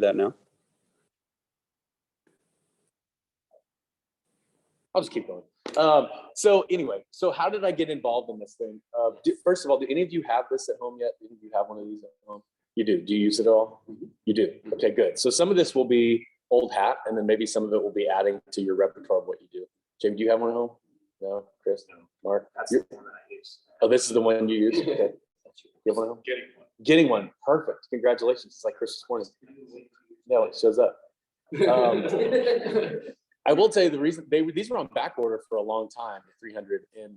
that now. I'll just keep going. So anyway, so how did I get involved in this thing? First of all, do any of you have this at home yet? Do any of you have one of these at home? You do. Do you use it at all? You do. Okay, good. So some of this will be old hat, and then maybe some of it will be adding to your repertoire of what you do. Jamie, do you have one at home? No? Chris? No. Mark? That's the one that I use. Oh, this is the one you use? Okay. You have one at home? Getting one. Getting one. Perfect. Congratulations. It's like Christmas morning. No, it shows up. I will tell you the reason these were on back order for a long time, the 300. And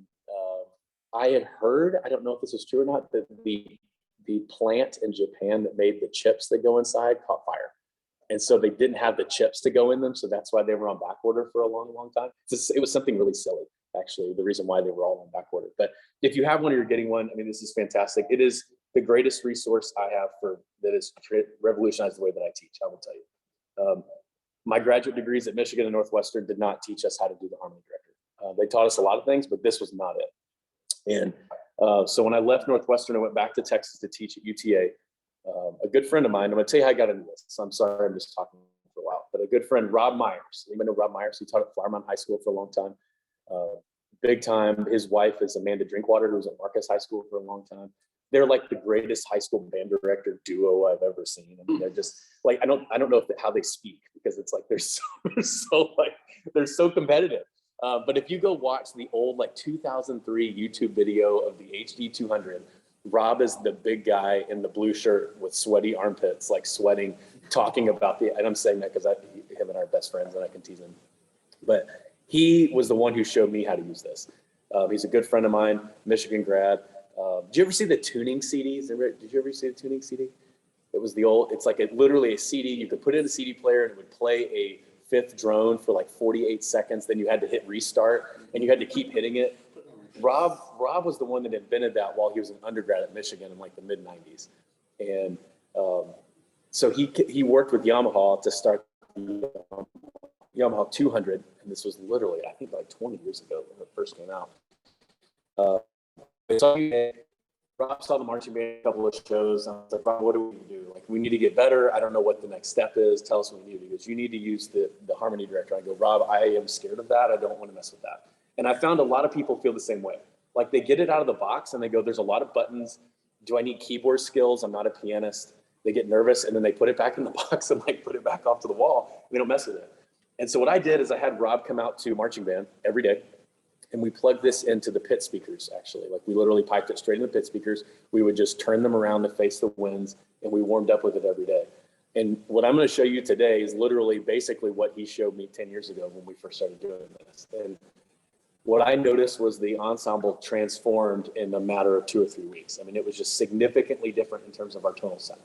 I had heard, I don't know if this is true or not, that the plant in Japan that made the chips that go inside caught fire. And so they didn't have the chips to go in them. So that's why they were on back order for a long, long time. It was something really silly, actually, the reason why they were all on back order. But if you have one or you're getting one, I mean, this is fantastic. It is the greatest resource I have that has revolutionized the way that I teach, I will tell you. My graduate degrees at Michigan and Northwestern did not teach us how to do the Harmony Director. They taught us a lot of things, but this was not it. And so when I left Northwestern, I went back to Texas to teach at UTA. A good friend of mine, I'm gonna tell you how I got into this. So I'm sorry, I'm just talking for a while, but a good friend, Rob Myers. Anybody know Rob Myers? He taught at Flower Mound High School for a long time. Big time. His wife is Amanda Drinkwater, who was at Marcus High School for a long time. They're like the greatest high school band director duo I've ever seen. I mean, they're just like, I don't know how they speak, because it's like they're so competitive. But if you go watch the old like 2003 YouTube video of the HD300, Rob is the big guy in the blue shirt with sweaty armpits, like sweating, talking about and I'm saying that because him and I are best friends and I can tease him. But he was the one who showed me how to use this. He's a good friend of mine, Michigan grad. Did you ever see the tuning CDs? Did you ever see the tuning CD? It was it's like literally a CD. You could put it in a CD player and it would play a fifth drone for like 48 seconds. Then you had to hit restart and you had to keep hitting it. Rob was the one that invented that while he was an undergrad at Michigan in like the mid 90s. And so he worked with Yamaha to start the Yamaha 200. And this was literally, I think like 20 years ago when it first came out. So Rob saw the marching band a couple of shows. And I was like, Rob, what do we do? Like, we need to get better. I don't know what the next step is. Tell us what we need to do. He goes, you need to use the Harmony Director. I go, Rob, I am scared of that. I don't want to mess with that. And I found a lot of people feel the same way. Like, they get it out of the box and they go, there's a lot of buttons. Do I need keyboard skills? I'm not a pianist. They get nervous and then they put it back in the box and like put it back off to the wall. They don't mess with it. And so what I did is I had Rob come out to marching band every day. And we plugged this into the pit speakers, actually. Like, we literally piped it straight in the pit speakers. We would just turn them around to face the winds, and we warmed up with it every day. And what I'm going to show you today is literally basically what he showed me 10 years ago when we first started doing this. And what I noticed was the ensemble transformed in a matter of 2 or 3 weeks. I mean, it was just significantly different in terms of our tonal center.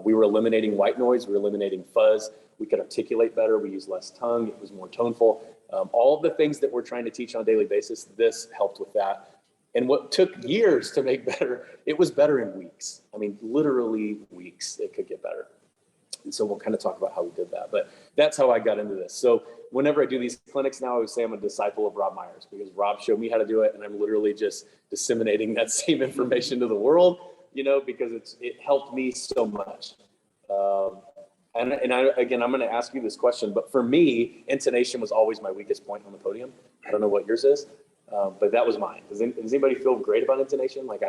We were eliminating white noise. We were eliminating fuzz. We could articulate better. We used less tongue. It was more toneful. All of the things that we're trying to teach on a daily basis, this helped with that. And what took years to make better, it was better in weeks. I mean, literally weeks, it could get better. And so we'll kind of talk about how we did that. But that's how I got into this. So whenever I do these clinics now, I would say I'm a disciple of Rob Myers, because Rob showed me how to do it. And I'm literally just disseminating that same information to the world, you know, because it helped me so much. Again, I'm going to ask you this question, but for me, intonation was always my weakest point on the podium. I don't know what yours is, but that was mine. Does anybody feel great about intonation? Like,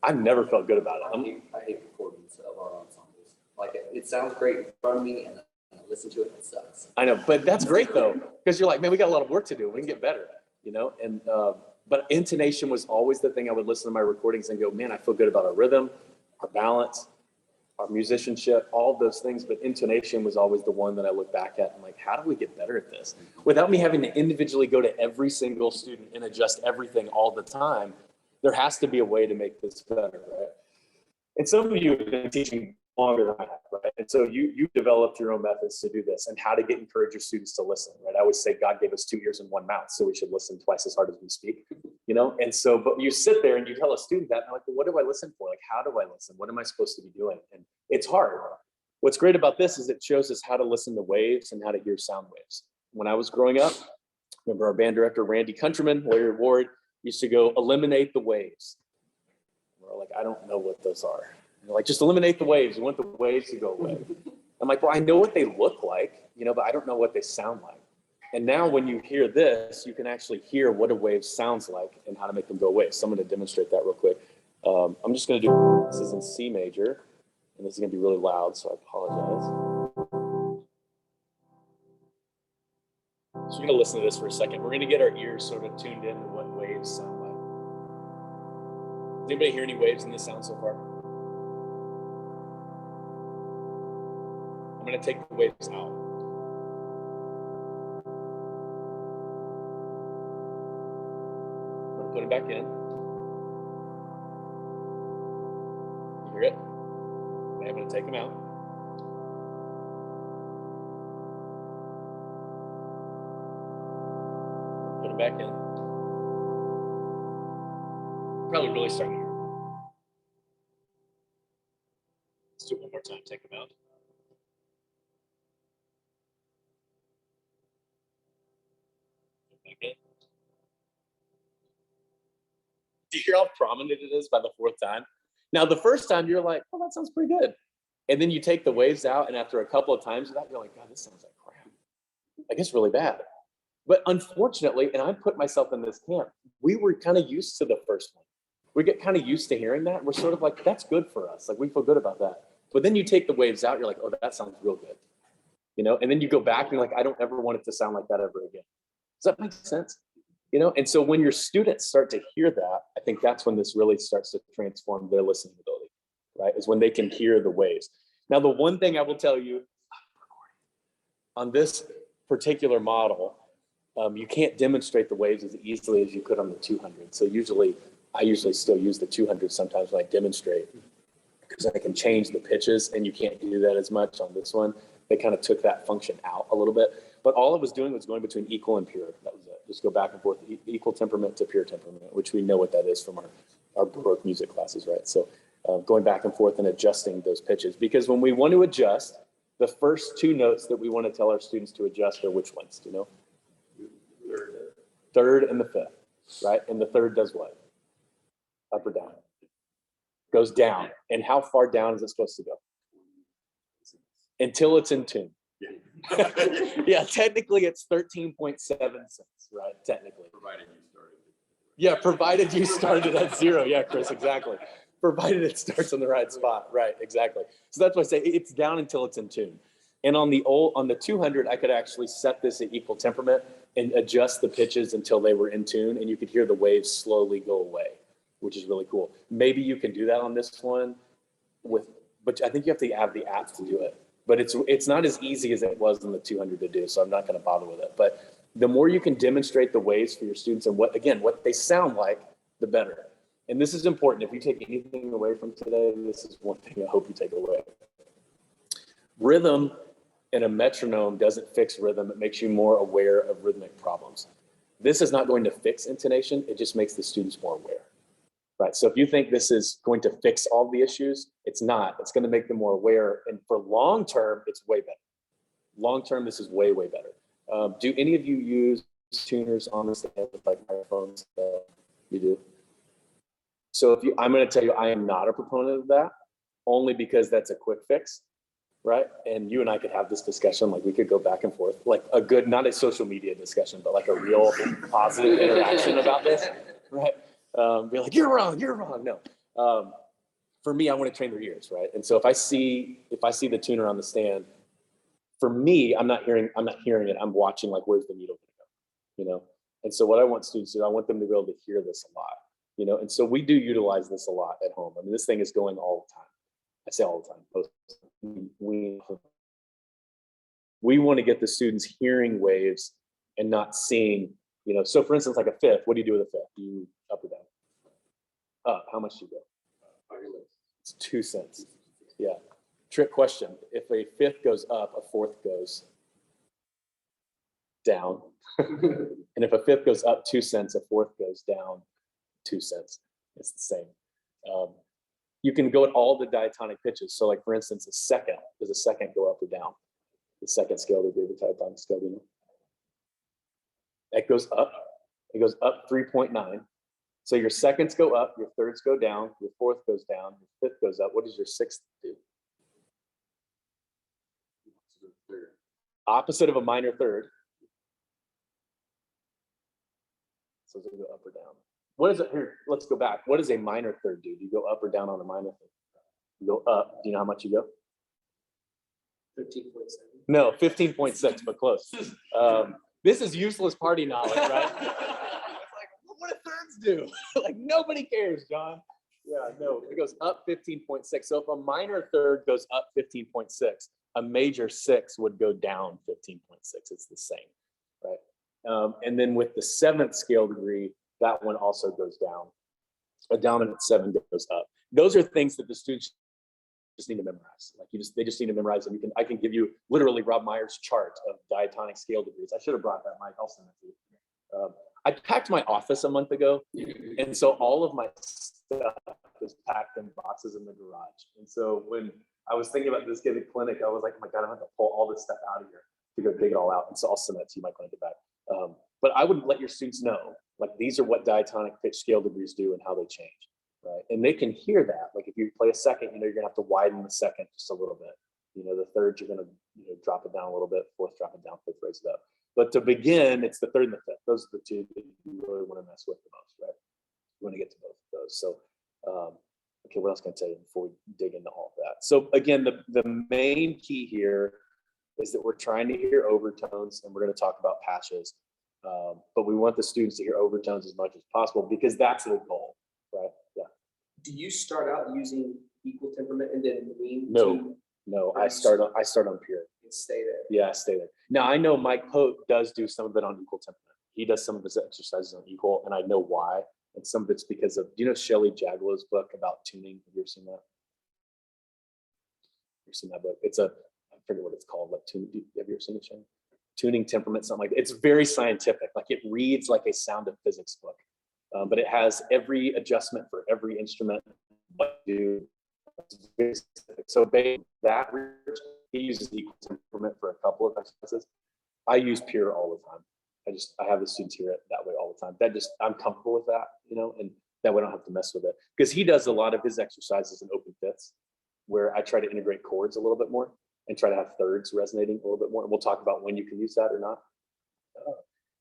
I've never felt good about it. I hate recordings of our ensembles. Like, it sounds great in front of me, and I listen to it, and it sucks. I know, but that's great though, because you're like, man, we got a lot of work to do. We can get better, you know? And, but intonation was always the thing I would listen to my recordings and go, man, I feel good about our rhythm, our balance, our musicianship, all of those things. But intonation was always the one that I look back at and like, how do we get better at this? Without me having to individually go to every single student and adjust everything all the time, there has to be a way to make this better, right? And some of you have been teaching longer than I have, right? And so you developed your own methods to do this and how to encourage your students to listen, right? I always say God gave us 2 ears and 1 mouth, so we should listen twice as hard as we speak, you know? And so, but you sit there and you tell a student that, and they're like, well, what do I listen for? Like, how do I listen? What am I supposed to be doing? And it's hard. What's great about this is it shows us how to listen to waves and how to hear sound waves. When I was growing up, remember our band director, Randy Countryman, Larry Ward, used to go, eliminate the waves. We're like, I don't know what those are. Like, just eliminate the waves. We want the waves to go away. I'm like, well, I know what they look like, you know, but I don't know what they sound like. And now when you hear this, you can actually hear what a wave sounds like and how to make them go away. So I'm going to demonstrate that real quick. I'm just going to do, this is in C major, and this is going to be really loud, so I apologize. So we're going to listen to this for a second. We're going to get our ears sort of tuned in to what waves sound like. Does anybody hear any waves in this sound so far? I'm going to take the waves out. I'm going to put them back in. You hear it? Okay, I'm going to take them out. Put them back in. Probably really starting to hear. Let's do it one more time. Take them out. Back in. Do you hear how prominent it is by the fourth time? Now, the first time you're like, oh, that sounds pretty good. And then you take the waves out, and after a couple of times of that, you're like, God, this sounds like crap. Like, it's really bad. But unfortunately, and I put myself in this camp, we were kind of used to the first one. We get kind of used to hearing that. We're sort of like, that's good for us. Like, we feel good about that. But then you take the waves out, you're like, oh, that sounds real good. You know, and then you go back and you're like, I don't ever want it to sound like that ever again. Does that make sense? You know, and so when your students start to hear that, I think that's when this really starts to transform their listening ability, right? Is when they can hear the waves. Now, the one thing I will tell you on this particular model, you can't demonstrate the waves as easily as you could on the 200. So I usually still use the 200 sometimes when I demonstrate, because I can change the pitches, and you can't do that as much on this one. They kind of took that function out a little bit, but all it was doing was going between equal and pure. That was it. Just go back and forth, equal temperament to pure temperament, which we know what that is from our Baroque music classes, right? So going back and forth and adjusting those pitches, because when we want to adjust, the first two notes that we want to tell our students to adjust are which ones? Do you know? Third and the fifth, right? And the third does what? Up or down? Goes down. And how far down is it supposed to go? Until it's in tune. Yeah, yeah, technically it's 13.7 cents, right? Technically. Provided you started. Yeah, provided you started at 0. Yeah, Chris, exactly. Provided it starts on the right spot. Right, exactly. So that's why I say it's down until it's in tune. And on the 200, I could actually set this at equal temperament and adjust the pitches until they were in tune, and you could hear the waves slowly go away, which is really cool. Maybe you can do that on this one but I think you have to have the app to do it. But it's not as easy as it was in the 200 to do, so I'm not going to bother with it. But the more you can demonstrate the waves for your students and what they sound like, the better. And this is important. If you take anything away from today, this is one thing I hope you take away. Rhythm and a metronome doesn't fix rhythm. It makes you more aware of rhythmic problems. This is not going to fix intonation. It just makes the students more aware. Right. So if you think this is going to fix all the issues, it's not. It's going to make them more aware. And for long term, it's way better. Long term, this is way, way better. Do any of you use tuners on the stand with like microphones? You do? So I'm going to tell you, I am not a proponent of that, only because that's a quick fix, right? And you and I could have this discussion, like we could go back and forth, like a good, not a social media discussion, but like a real positive interaction about this, right? Be like, you're wrong. No. For me, I want to train their ears, right? And so if I see the tuner on the stand, for me, I'm not hearing it. I'm watching, like, where's the needle going to go, you know? And so what I want students to do, I want them to be able to hear this a lot, you know? And so we do utilize this a lot at home. I mean, this thing is going all the time. I say all the time. We want to get the students hearing waves and not seeing, you know, so for instance, like a fifth, what do you do with a fifth? Do you up or down? Up. How much do you go? It's 2 cents. Yeah. Trick question. If a fifth goes up, a fourth goes down. And if a fifth goes up 2 cents, a fourth goes down 2 cents. It's the same. You can go at all the diatonic pitches. So like, for instance, does a second go up or down? The second scale would be the diatonic scale, you know? It goes up. It goes up 3.9. So your seconds go up, your thirds go down, your fourth goes down, your fifth goes up. What does your sixth do? Opposite of a minor third. So does it go up or down? What is it here? Let's go back. What does a minor third do? Do you go up or down on a minor third? You go up. Do you know how much you go? 13.7. No, 15.6, but close. This is useless party knowledge, right? It's like, what do thirds do? Like, nobody cares, John. Yeah, no, it goes up 15.6. So if a minor third goes up 15.6, a major six would go down 15.6. It's the same, right? And then with the seventh scale degree, that one also goes down. A dominant seven goes up. Those are things that the students just need to memorize. Like they just need to memorize them. I can give you literally Rob Meyer's chart of diatonic scale degrees. I should have brought that, Mike. I'll send it to you. I packed my office a month ago, and so all of my stuff was packed in boxes in the garage. And so when I was thinking about this giving clinic, I was like, oh my God, I'm going to have to pull all this stuff out of here to go dig it all out. And so I'll send that to you, Mike, when I get back. But I would let your students know, like, these are what diatonic pitch scale degrees do and how they change, right? And they can hear that. Like, if you play a second, you're going to have to widen the second just a little bit. The third, you're going to drop it down a little bit. Fourth, drop it down. Fifth, raise it up. But to begin, it's the third and the fifth. Those are the two that you really want to mess with the most, right? You want to get to both of those. So, okay, what else can I tell you before we dig into all of that? So again, the main key here is that we're trying to hear overtones, and we're going to talk about patches. But we want the students to hear overtones as much as possible because that's the goal, right? Yeah. Do you start out using equal temperament and then lean? No. I start on pure. And stay there. Yeah, stay there. Now I know Mike Pope does do some of it on equal temperament. He does some of his exercises on equal, and I know why. And some of it's because of, do you know Shelley Jadlow's book about tuning? Have you ever seen that? Have you seen that book? I forget what it's called, like tuning. Have you ever seen it, Shelley? Tuning temperament, something like that. It's very scientific. Like, it reads like a sound of physics book, but it has every adjustment for every instrument. What you do. So based on that research, he uses equal temperament for a couple of exercises. I use pure all the time. I have the students hear it that way all the time. I'm comfortable with that, and that way I don't have to mess with it. Because he does a lot of his exercises in open fifths, where I try to integrate chords a little bit more and try to have thirds resonating a little bit more. And we'll talk about when you can use that or not.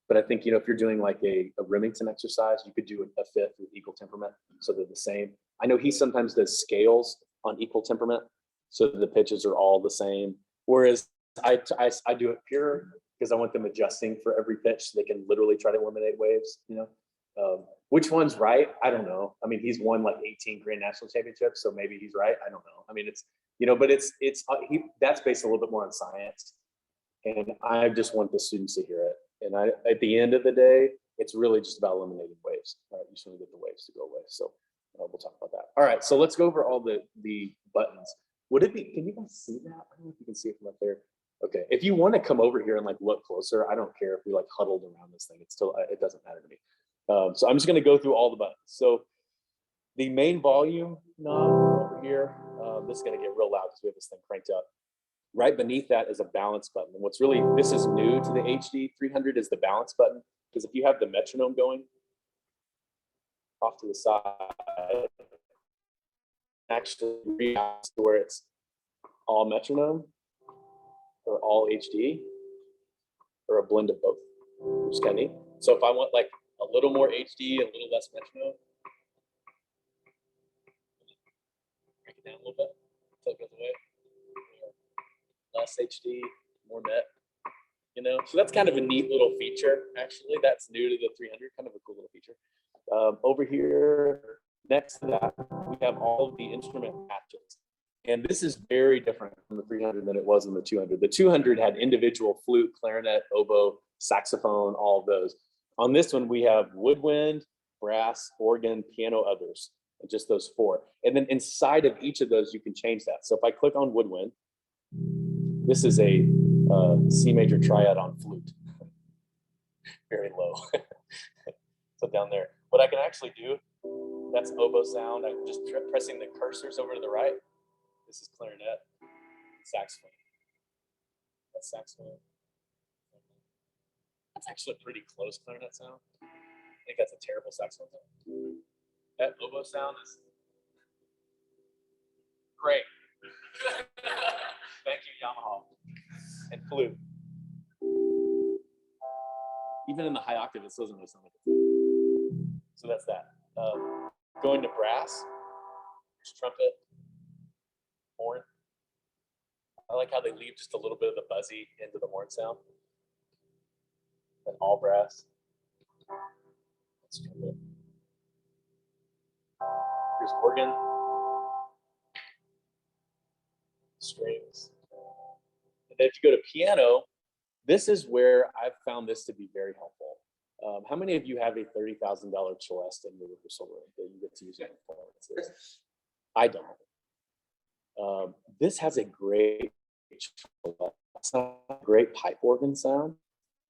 But I think, if you're doing like a Remington exercise, you could do a fifth with equal temperament, so they're the same. I know he sometimes does scales on equal temperament, so the pitches are all the same. Whereas I do it pure because I want them adjusting for every pitch so they can literally try to eliminate waves, Which one's right? I don't know. I mean, he's won like 18 Grand National Championships, so maybe he's right. I don't know. I mean, but that's based a little bit more on science. And I just want the students to hear it. And at the end of the day, it's really just about eliminating waves. Right? You just want to get the waves to go away. So we'll talk about that. All right. So let's go over all the buttons. Can you guys see that? I don't know if you can see it from up there. Okay. If you want to come over here and like look closer, I don't care if we like huddled around this thing. It doesn't matter to me. So I'm just going to go through all the buttons. So the main volume knob over here, this is going to get real loud because we have this thing cranked up. Right beneath that is a balance button. And this is new to the HD300 is the balance button. Because if you have the metronome going off to the side, actually reacts to where it's all metronome or all HD or a blend of both, which is kind of neat. So if I want like a little more HD, a little less metronome, break it down a little bit until it goes away. Less HD, more met, So that's kind of a neat little feature, actually. That's new to the 300, kind of a cool little feature. Over here, next to that, we have all of the instrument patches. And this is very different from the 300 than it was in the 200. The 200 had individual flute, clarinet, oboe, saxophone, all of those. On this one, we have woodwind, brass, organ, piano, others, and just those four. And then inside of each of those, you can change that. So if I click on woodwind, this is a C major triad on flute, very low. So down there, what I can actually do, that's oboe sound. I'm just pressing the cursors over to the right. This is clarinet, saxophone. That's saxophone. That's actually a pretty close clarinet sound. I think that's a terrible saxophone sound. That oboe sound is great. Thank you, Yamaha. and flute. Even in the high octave, it still doesn't really sound like a flute. So that's that. Going to brass, there's trumpet, horn. I like how they leave just a little bit of the buzzy into the horn sound. And all brass. That's trumpet. Here's organ, strings. And then if you go to piano, this is where I've found this to be very helpful. How many of you have a $30,000 celeste in your rehearsal room that you get to use in performances? I don't. This has a great celeste, great pipe organ sound,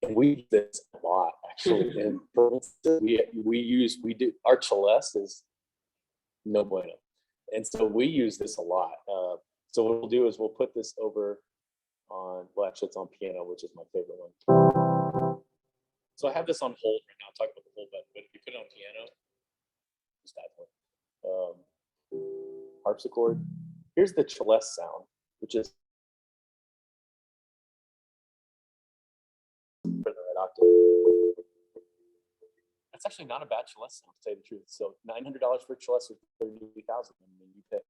and we use this a lot actually. In performances, we do our celeste is no bueno, and so we use this a lot. So what we'll do is we'll put this over on, well, actually it's on piano, which is my favorite one. So I have this on hold right now. I'll talk about the hold button, but if you put it on piano, just that one. Harpsichord. Here's the celeste sound, which is for the red octave. That's actually not a bad celeste sound, to tell you the truth. So $900 for celeste or $30,000, and then you pick.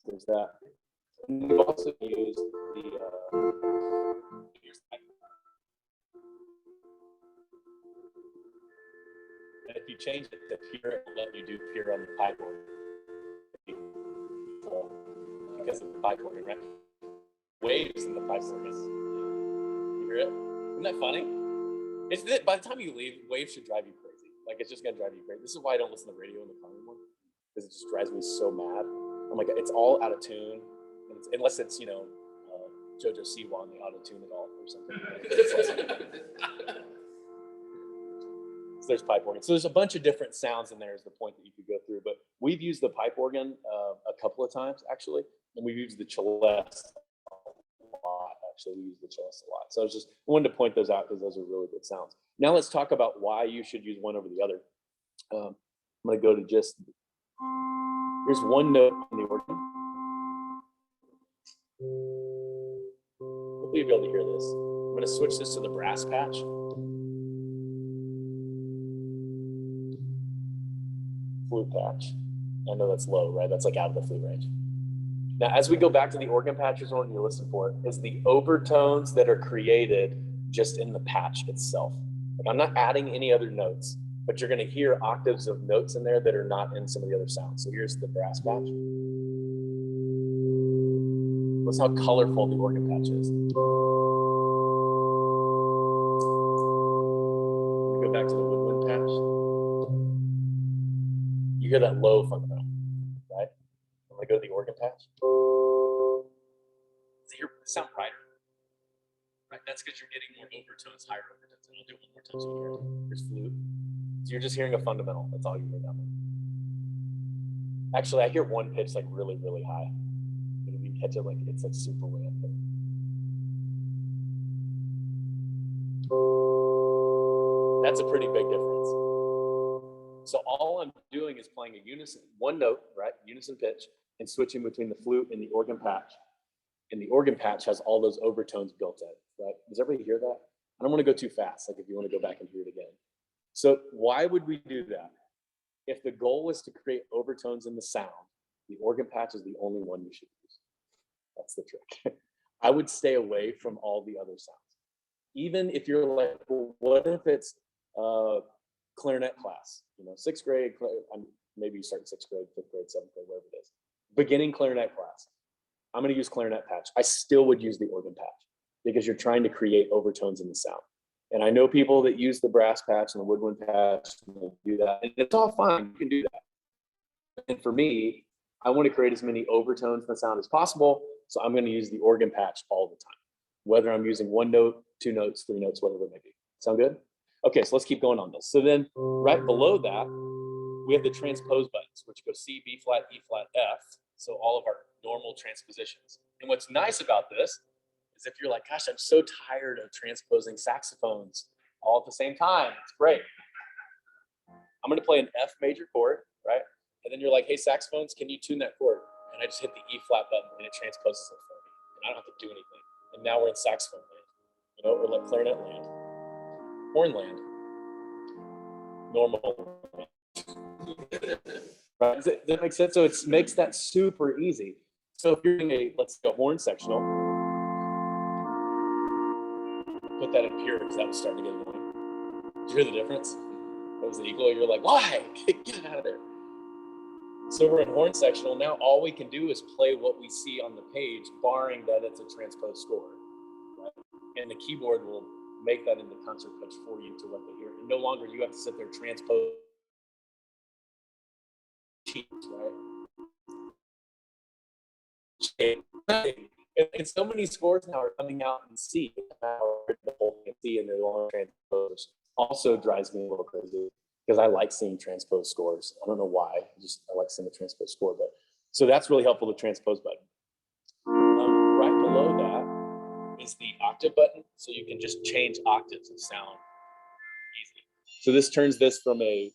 There's that. And we've also used the and if you change it to pure, it'll let you do pure on the pipe organ. Because of the pipe organ, right? Waves in the pipe organ. You hear it? Isn't that funny? It's that by the time you leave, waves should drive you crazy. Like, it's just gonna drive you crazy. This is why I don't listen to radio in the car anymore, because it just drives me so mad. I'm like, it's all out of tune, and unless it's, you know, JoJo Siwa on the auto tune it all or something. So there's pipe organ. So there's a bunch of different sounds in there is the point that you could go through. But we've used the pipe organ a couple of times actually, and we've used the celeste a lot. Actually, we use the celeste a lot. So I wanted to point those out because those are really good sounds. Now let's talk about why you should use one over the other. I'm going to go to just, here's one note on the organ. Hopefully you'll be able to hear this. I'm going to switch this to the brass patch. Flute patch. I know that's low, right? That's like out of the flute range. Now, as we go back to the organ patches, what you listen for is the overtones that are created just in the patch itself. Like, I'm not adding any other notes, but you're going to hear octaves of notes in there that are not in some of the other sounds. So here's the brass patch. Notice how colorful the organ patch is. Go back to the woodwind patch. You hear that low fundamental, right? I'm going to go to the organ patch. So you sound brighter, right? That's because you're getting more overtones, higher overtones. And I'll do it one more time so you hear it. Here's flute. So you're just hearing a fundamental. That's all you hear down there. Actually, I hear one pitch like really, really high. But if you catch it, like it's like super way up there. That's a pretty big difference. So all I'm doing is playing a unison, one note, right? Unison pitch, and switching between the flute and the organ patch. And the organ patch has all those overtones built in, right? Does everybody hear that? I don't want to go too fast, like if you want to go back and hear it again. So why would we do that? If the goal was to create overtones in the sound, the organ patch is the only one you should use. That's the trick. I would stay away from all the other sounds. Even if you're like, well, what if it's clarinet class, you know, 6th grade, maybe you start in 6th grade, 5th grade, 7th grade, whatever it is. Beginning clarinet class. I'm going to use clarinet patch. I still would use the organ patch because you're trying to create overtones in the sound. And I know people that use the brass patch and the woodwind patch and do that, and it's all fine. You can do that. And for me, I want to create as many overtones in the sound as possible. So I'm going to use the organ patch all the time, whether I'm using one note, 2 notes, 3 notes, whatever it may be. Sound good? Okay, so let's keep going on this. So then right below that, we have the transpose buttons, which go C, B flat, E flat, F. So all of our normal transpositions. And what's nice about this is if you're like, gosh, I'm so tired of transposing saxophones all at the same time. It's great. I'm going to play an F major chord, right? And then you're like, hey, saxophones, can you tune that chord? And I just hit the E flat button and it transposes it for me. and I don't have to do anything. And now we're in saxophone land, you know, or like clarinet land, horn land, normal land. Right? Does that make sense? So it makes that super easy. So if you're doing let's say a horn sectional, put that in pure because that was starting to get annoying. Did you hear the difference? That was the equal. You're like, why? Get it out of there. So we're in horn sectional. Now all we can do is play what we see on the page, barring that it's a transposed score. Right? And the keyboard will make that into concert pitch for you to what they hear. And no longer you have to sit there transpose cheats, right? And so many scores now are coming out in C. The whole thing in C and they're long transposed. Also drives me a little crazy because I like seeing transposed scores. I don't know why. I like seeing the transposed score, but so that's really helpful. The transpose button. Right below that is the octave button, so you can just change octaves of sound easy. So this turns this from a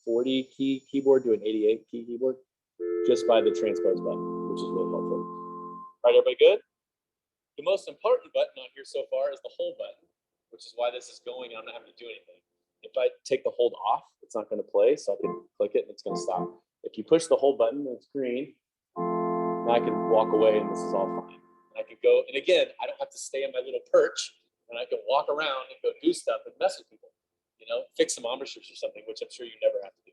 40 key keyboard to an 88 key keyboard just by the transpose button, which is really helpful. All right, everybody good? The most important button on here so far is the hold button, which is why this is going. I'm not having to do anything. If I take the hold off, it's not going to play, so I can click it and it's going to stop. If you push the hold button, it's green. Now I can walk away and this is all fine. And I can go, and again, I don't have to stay on my little perch, and I can walk around and go do stuff and mess with people, you know, fix some embouchures or something, which I'm sure you never have to do.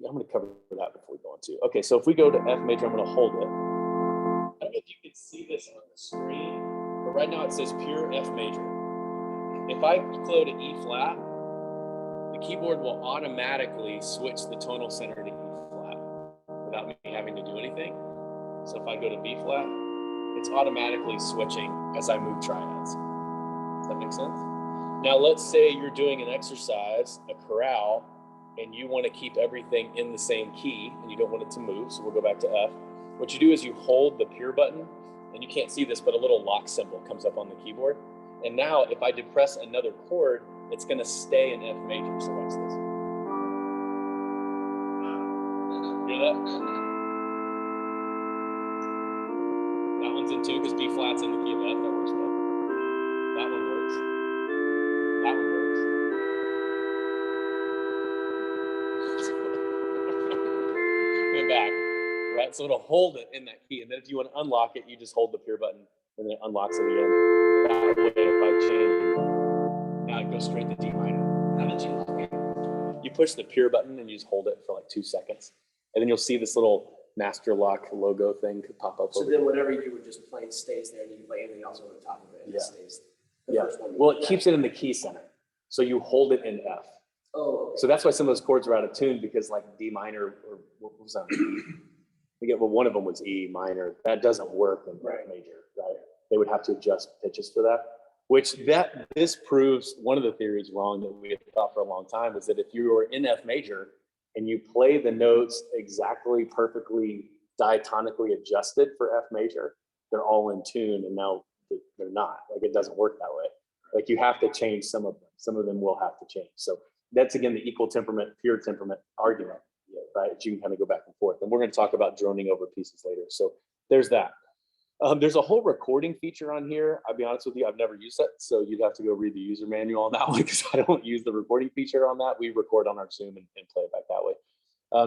I'm going to cover that before we go on to. Okay, so if we go to F major, I'm going to hold it. I don't know if you can see this on the screen, but right now it says pure F major. If I go to E flat, the keyboard will automatically switch the tonal center to E flat without me having to do anything. So if I go to B flat, it's automatically switching as I move triads. Does that make sense? Now let's say you're doing an exercise, a chorale, and you want to keep everything in the same key and you don't want it to move. So we'll go back to F. What you do is you hold the pure button, and you can't see this, but a little lock symbol comes up on the keyboard. And now if I depress another chord, it's going to stay in F major. So watch this. Hear that? That one's in 2 because B flat's in the key of F. That works well. That one works. That one works. Go back. Right, so it'll hold it in that key, and then if you want to unlock it, you just hold the pure button, and then it unlocks it again. That way, if I change, now it goes straight to D minor. You push the pure button and you just hold it for like 2 seconds, and then you'll see this little master lock logo thing could pop up. So then whatever you were just playing stays there, and you can play anything else over the top of it, and it stays. Yeah. Well, it keeps it in the key center, so you hold it in F. Oh. Okay. So that's why some of those chords are out of tune, because like D minor or what was that? Well, one of them was E minor. That doesn't work in F major, right? They would have to adjust pitches for that. This proves one of the theories wrong that we had thought for a long time, is that if you are in F major and you play the notes exactly perfectly diatonically adjusted for F major, they're all in tune, and now they're not. Like, it doesn't work that way. Like, you have to change some of them. Some of them will have to change. So that's, again, the equal temperament, pure temperament argument, right? You can kind of go back and forth. And we're going to talk about droning over pieces later. So there's that. There's a whole recording feature on here. I'll be honest with you, I've never used it. So you'd have to go read the user manual on that one, because I don't use the recording feature on that. We record on our Zoom and play it back that way.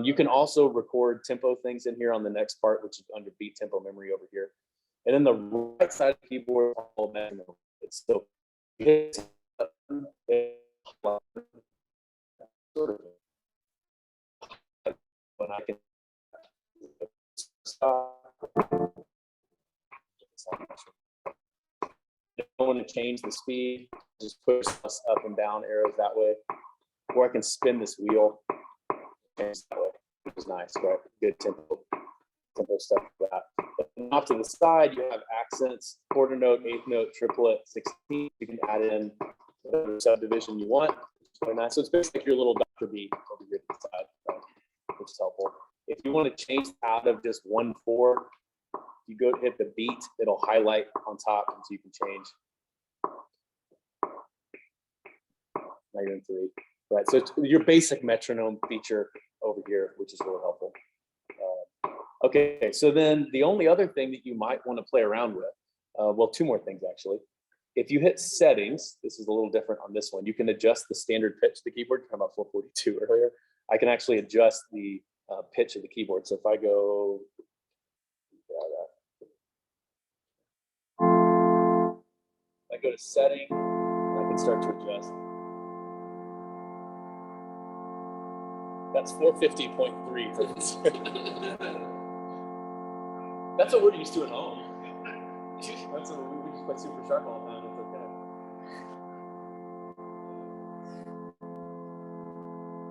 You can also record tempo things in here on the next part, which is under beat tempo memory over here. And then the right side of the keyboard, it's still sort of when I can stop. Don't want to change the speed, just push us up and down arrows that way. Or I can spin this wheel, change that way, which is nice, right? Good tempo stuff for that. And off to the side, you have accents, quarter note, eighth note, triplet, 16. You can add in whatever subdivision you want. Very nice. So it's basically your little Dr. Beat over here to the side, right? Which is helpful. If you want to change out of just 1/4, you go hit the beat, it'll highlight on top, and so you can change. Now you're in 3, right? So it's your basic metronome feature over here, which is really helpful. Okay, so then the only other thing that you might want to play around with, well, two more things actually. If you hit settings, this is a little different on this one. You can adjust the standard pitch of the keyboard. Talking about 442 earlier, I can actually adjust the pitch of the keyboard. So if I go, I go to setting, I can start to adjust. That's 450.3 for this. That's what we're used to at home. That's what we just play super sharp all the time. It's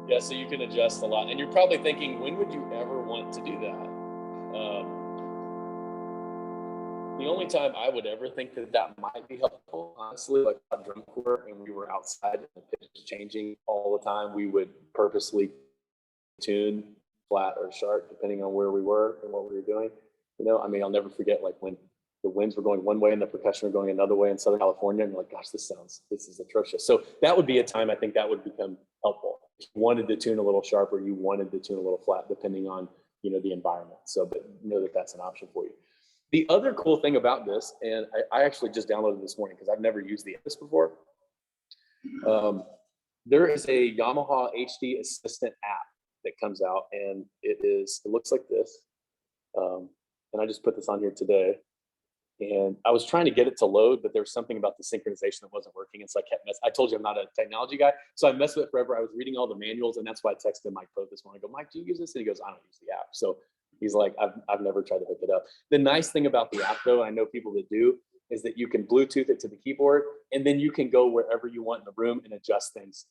okay. Yeah, so you can adjust a lot. And you're probably thinking, when would you ever want to do that? The only time I would ever think that that might be helpful, honestly, like on drum corps and we were outside and the pitch was changing all the time, we would purposely tune flat or sharp depending on where we were and what we were doing. You know, I mean, I'll never forget like when the winds were going one way and the percussion were going another way in Southern California, and you're like, gosh, this is atrocious. So that would be a time I think that would become helpful. If you wanted to tune a little sharper, you wanted to tune a little flat, depending on, you know, the environment. So, but know that that's an option for you. The other cool thing about this, and I actually just downloaded this morning because I've never used this before. There is a Yamaha HD Assistant app that comes out, and it looks like this. And I just put this on here today. And I was trying to get it to load, but there was something about the synchronization that wasn't working. And so I kept messing. I told you I'm not a technology guy. So I messed with it forever. I was reading all the manuals, and that's why I texted Mike this morning. I go, Mike, do you use this? And he goes, I don't use the app. So he's like, I've never tried to hook it up. The nice thing about the app, though, I know people that do, is that you can Bluetooth it to the keyboard, and then you can go wherever you want in the room and adjust things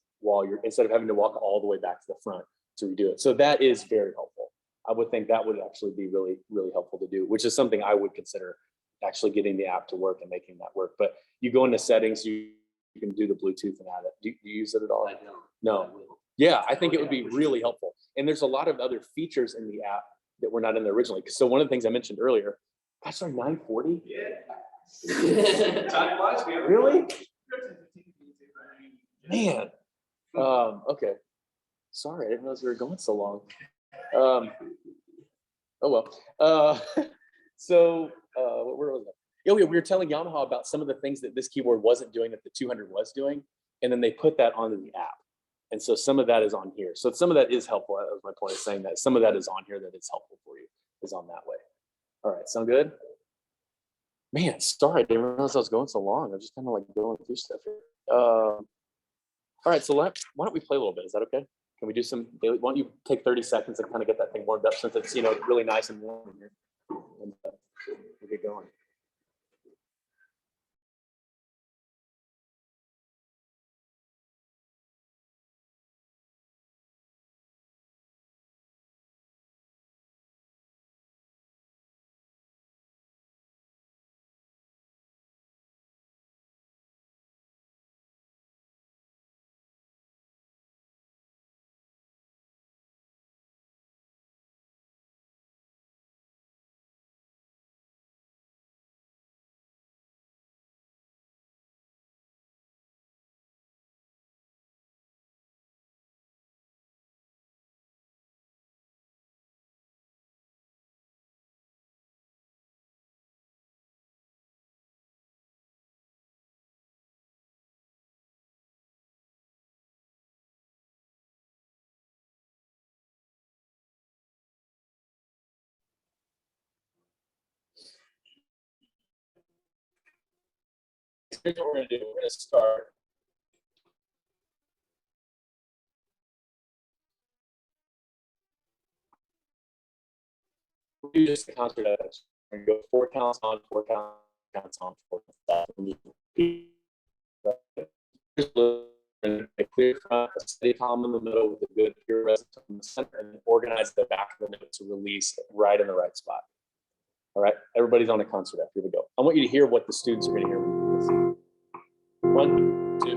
instead of having to walk all the way back to the front to redo it. So that is very helpful. I would think that would actually be really, really helpful to do, which is something I would consider actually getting the app to work and making that work. But you go into settings, you can do the Bluetooth and add it. Do you use it at all? I don't. No. Yeah, I think it would be really helpful. And there's a lot of other features in the app that were not in there originally. So one of the things I mentioned earlier, gosh, sorry, 940? Yeah. Time flies, man. Really? Man. Okay. Sorry, I didn't realize we were going so long. Oh well. Where was I? Yeah, we were telling Yamaha about some of the things that this keyboard wasn't doing that the 200 was doing, and then they put that onto the app. And so some of that is on here. So some of that is helpful. That was my point of saying that some of that is on here that is helpful for you, is on that way. All right, sound good? Man, sorry, I didn't realize I was going so long. I'm just kind of like going through stuff here. All right, so why don't we play a little bit? Is that okay? Can we do some daily? Why don't you take 30 seconds and kind of get that thing warmed up, since it's, you know, really nice and warm in here. And we'll get going. Here's what we're going to do. We're going to start. We'll do just a concert at it. We're going to go 4 counts on, 4 counts on, 4 counts on. A clear front, a steady palm in the middle with a good pure resonance in the center, and then organize the back of the note to release right in the right spot. All right, everybody's on a concert F. Here we go. I want you to hear what the students are going to hear. 1, 2,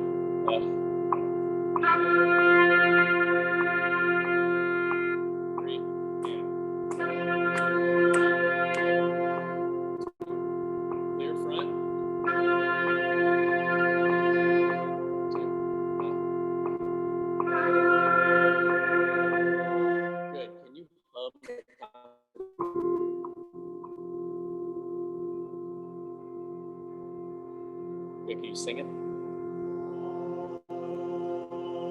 3, clear front. 2, good. Can you hum? Okay, can you sing it?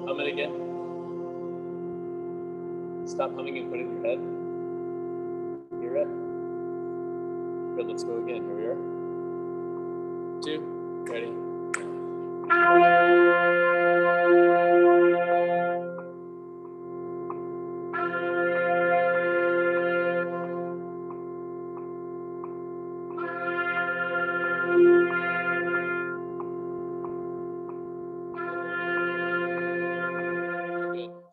Hum it again. Stop humming and put it in your head. Hear it? Good, let's go again. Here we are. 2, ready.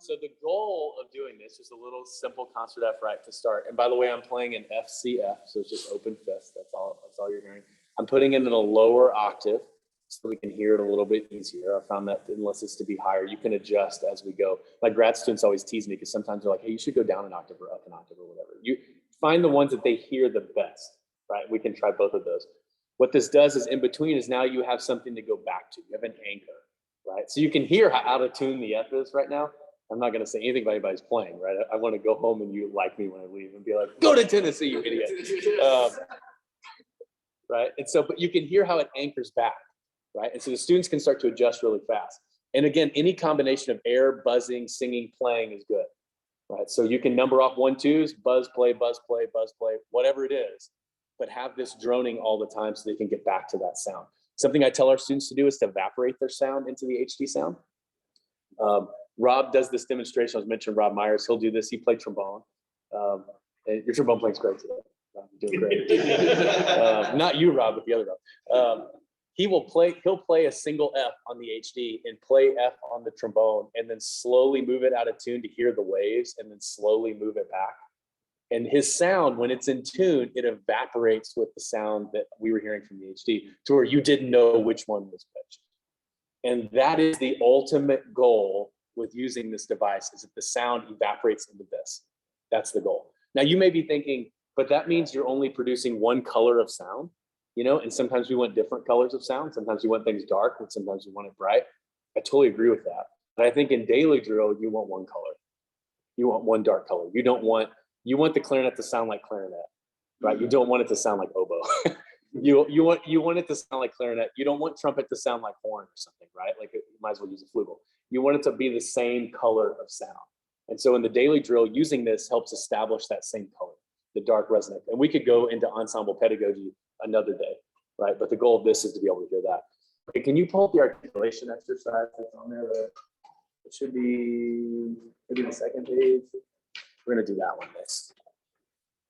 So the goal of doing this is a little simple concert F right to start. And by the way, I'm playing an F C F, so it's just open fifth. That's all you're hearing. I'm putting it in a lower octave so we can hear it a little bit easier. I found that unless it's to be higher, you can adjust as we go. My grad students always tease me because sometimes they're like, hey, you should go down an octave or up an octave or whatever. You find the ones that they hear the best, right? We can try both of those. What this does is in between is now you have something to go back to. You have an anchor, right? So you can hear how out of tune the F is right now. I'm not going to say anything about anybody's playing, right? I want to go home and you like me when I leave and be like, go to Tennessee, you idiot. Right? And so, but you can hear how it anchors back, right? And so the students can start to adjust really fast. And again, any combination of air, buzzing, singing, playing is good, right? So you can number off 1, 2s, buzz, play, whatever it is, but have this droning all the time so they can get back to that sound. Something I tell our students to do is to evaporate their sound into the HD sound. Rob does this demonstration. I was mentioning Rob Myers. He'll do this. He played trombone. And your trombone playing's great today. You're doing great. Not you, Rob, but the other Rob. He'll play a single F on the HD and play F on the trombone and then slowly move it out of tune to hear the waves and then slowly move it back. And his sound, when it's in tune, it evaporates with the sound that we were hearing from the HD to where you didn't know which one was pitched. And that is the ultimate goal with using this device, is that the sound evaporates into this. That's the goal. Now you may be thinking, but that means you're only producing one color of sound, you know, and sometimes we want different colors of sound. Sometimes we want things dark, and sometimes we want it bright. I totally agree with that. But I think in daily drill, you want one color. You want one dark color. You want the clarinet to sound like clarinet, right? You don't want it to sound like oboe. You want it to sound like clarinet. You don't want trumpet to sound like horn or something, right? Like you might as well use a flugel. You want it to be the same color of sound. And so in the daily drill, using this helps establish that same color, the dark resonant. And we could go into ensemble pedagogy another day, right? But the goal of this is to be able to hear that. Okay, can you pull up the articulation exercise that's on there? It should be maybe the second page. We're gonna do that one next.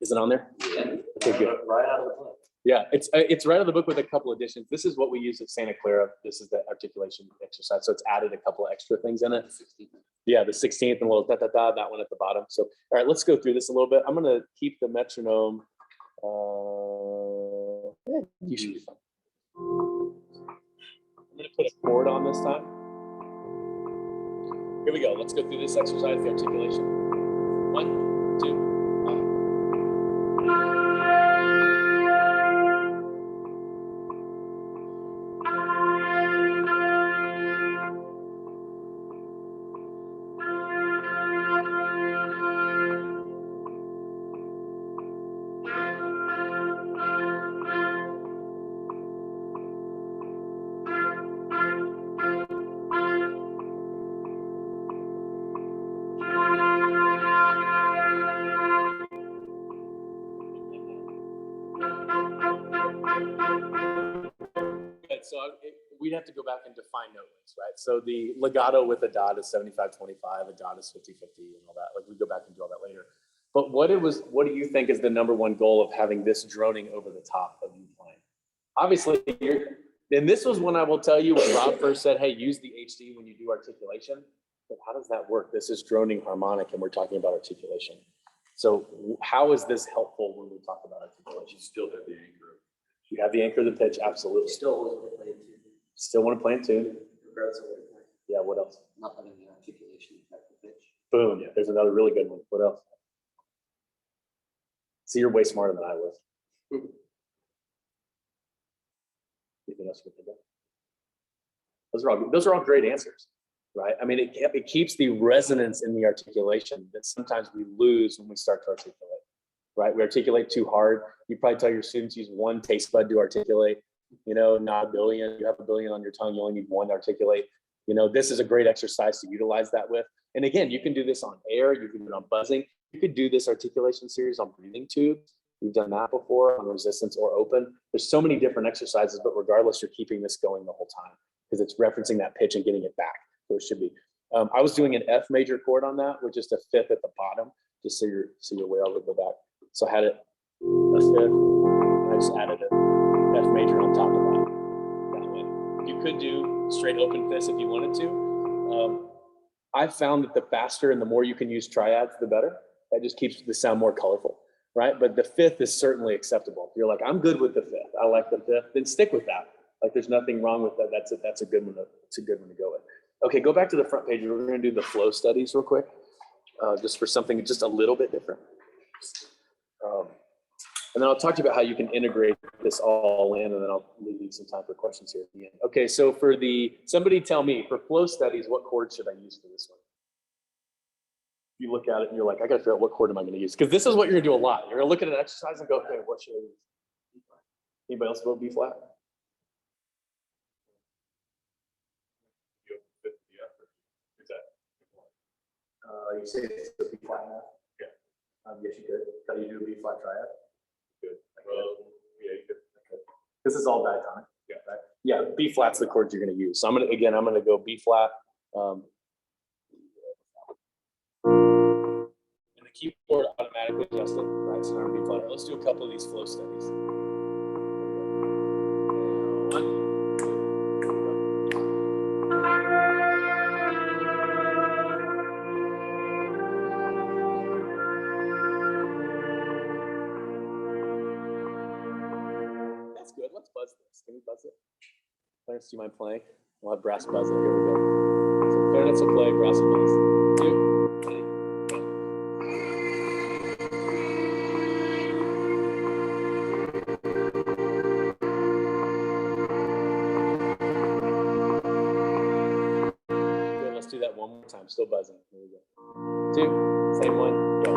Is it on there? Yeah. Okay, good. Right out of the book. Yeah, it's right out of the book with a couple additions. This is what we use at Santa Clara. This is the articulation exercise. So it's added a couple extra things in it. Yeah, the 16th and a little da-da-da, that one at the bottom. So, all right, let's go through this a little bit. I'm gonna keep the metronome. Yeah, you should be fine. I'm gonna put a chord on this time. Here we go. Let's go through this exercise, the articulation. 1, 2. So we'd have to go back and define note lengths, right? So the legato with a dot is 75-25, a dot is 50-50 and all that. Like we go back and do all that later. But what do you think is the number one goal of having this droning over the top of you playing? Obviously, and this was when I will tell you when Rob first said, hey, use the HD when you do articulation. But how does that work? This is droning harmonic and we're talking about articulation. So how is this helpful when we talk about articulation? You still have the anchor. You have the anchor of the pitch, absolutely. Still want to play in tune. Still want to play in tune. Regardless of what you're playing. Yeah, what else? Not having the articulation affect the pitch. Boom, yeah, there's another really good one. What else? See, you're way smarter than I was. Anything else you can think of? Those are all great answers, right? I mean, it keeps the resonance in the articulation that sometimes we lose when we start to articulate, right? We articulate too hard. You probably tell your students use one taste bud to articulate. you know, not a billion. You have a billion on your tongue, you only need one to articulate. You know, this is a great exercise to utilize that with. And again, you can do this on air, you can do it on buzzing. You could do this articulation series on breathing tubes. We've done that before on resistance or open. There's so many different exercises, but regardless, you're keeping this going the whole time because it's referencing that pitch and getting it back where it should be. I was doing an F major chord on that with just a fifth at the bottom, just so you're aware of it. Go back. So I had it a fifth, and I just added an F major on top of that. That way. You could do straight open fifths if you wanted to. I've found that the faster and the more you can use triads, the better. That just keeps the sound more colorful, right? But the fifth is certainly acceptable. If you're like, I'm good with the fifth, I like the fifth, then stick with that. Like there's nothing wrong with that. That's a good one. It's a good one to go with. Okay, go back to the front page. We're going to do the flow studies real quick, just for something just a little bit different. And then I'll talk to you about how you can integrate this all in, and then I'll leave you some time for questions here at the end. Okay, so for somebody tell me, for flow studies, what chord should I use for this one? You look at it and you're like, I got to figure out what chord am I going to use? Because this is what you're going to do a lot. You're going to look at an exercise and go, okay, what should I use? Anybody else vote B flat? You say it's a B flat now? Yeah. Yes, you could. Can you do a B flat triad? Good. Yeah, you could. Okay. This is all diatonic. Yeah. Right? Yeah. B flat's the chord you're going to use. So I'm going to go B flat. And the keyboard automatically adjusted, right? So I'm B flat. Let's do a couple of these flow studies. One. Good. Let's buzz this. Can we buzz it? Clarence, do you mind playing? We'll have brass buzzing. Here we go. So clarinets will play, brass will buzz. 2, 3, go. Good. Let's do that one more time. Still buzzing. Here we go. 2, same one, go.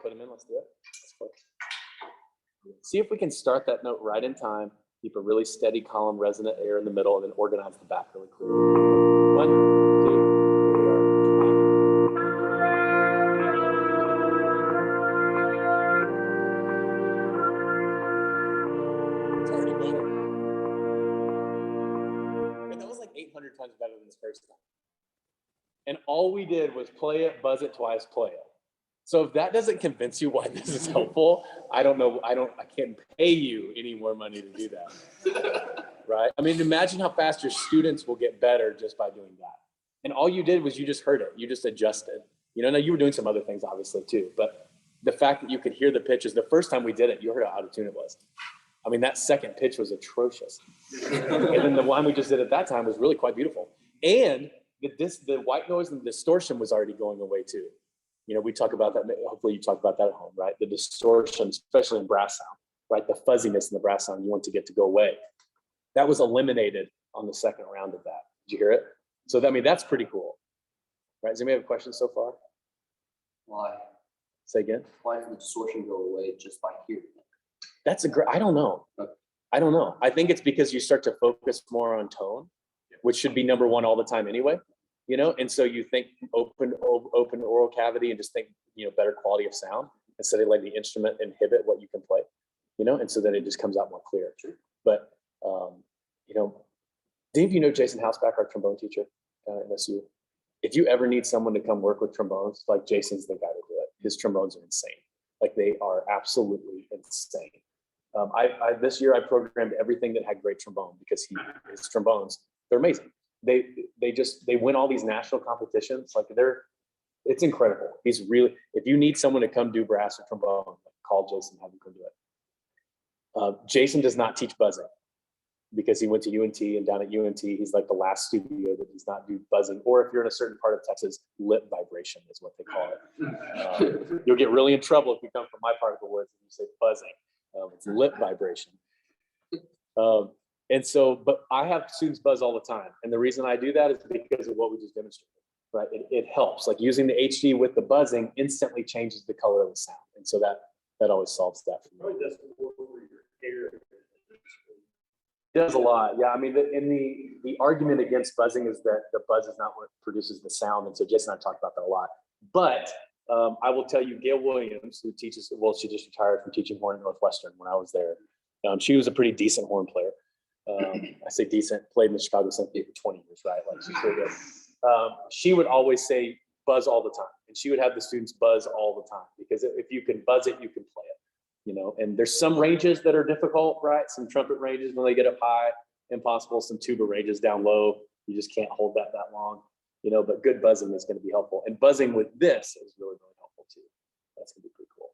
Put them in, let's do it. See if we can start that note right in time, keep a really steady column, resonant air in the middle, and then organize the back really clearly. 1, 2, here we are. It's already better. And that was like 800 times better than this first time. And all we did was play it, buzz it twice, play it. So if that doesn't convince you why this is helpful, I don't know. I can't pay you any more money to do that, right? I mean, imagine how fast your students will get better just by doing that. And all you did was you just heard it. You just adjusted. You know, now you were doing some other things obviously too, but the fact that you could hear the pitches, the first time we did it, you heard how out of tune it was. I mean, that second pitch was atrocious. And then the one we just did at that time was really quite beautiful. And the white noise and the distortion was already going away too. You know, we talk about that, hopefully you talk about that at home, right? The distortion, especially in brass sound, right? The fuzziness in the brass sound you want to get to go away. That was eliminated on the second round of that. Did you hear it? So, I mean, that's pretty cool, right? Does anybody have questions so far? Why? Say again? Why did the distortion go away just by hearing it? That's I don't know. I don't know. I think it's because you start to focus more on tone, which should be number one all the time anyway. You know, and so you think open oral cavity and just think, you know, better quality of sound instead of letting the instrument inhibit what you can play, you know, and so then it just comes out more clear. But, you know, do you know Jason Hausbach, our trombone teacher at MSU? If you ever need someone to come work with trombones, like Jason's the guy to do it. His trombones are insane. Like they are absolutely insane. This year I programmed everything that had great trombone because his trombones, they're amazing. They win all these national competitions. Like it's incredible. He's really, if you need someone to come do brass or trombone, call Jason, have him come do it. Jason does not teach buzzing because he went to UNT, and down at UNT, he's like the last studio that does not do buzzing. Or if you're in a certain part of Texas, lip vibration is what they call it. You'll get really in trouble if you come from my part of the woods and you say buzzing. It's lip vibration. And so, but I have students buzz all the time. And the reason I do that is because of what we just demonstrated, right? It helps. Like using the HD with the buzzing instantly changes the color of the sound. And so that always solves that for me. Probably does more for your hair. It does a lot. Yeah. I mean, the argument against buzzing is that the buzz is not what produces the sound. And so Jason and I talked about that a lot. But I will tell you, Gail Williams, who teaches, well, she just retired from teaching horn at Northwestern when I was there. She was a pretty decent horn player. I say decent, played in the Chicago Symphony for 20 years, right? Like she's pretty good. She would always say buzz all the time. And she would have the students buzz all the time because if you can buzz it, you can play it, you know, and there's some ranges that are difficult, right? Some trumpet ranges when they get up high, impossible. Some tuba ranges down low. You just can't hold that long, you know, but good buzzing is going to be helpful. And buzzing with this is really, really helpful too. That's going to be pretty cool.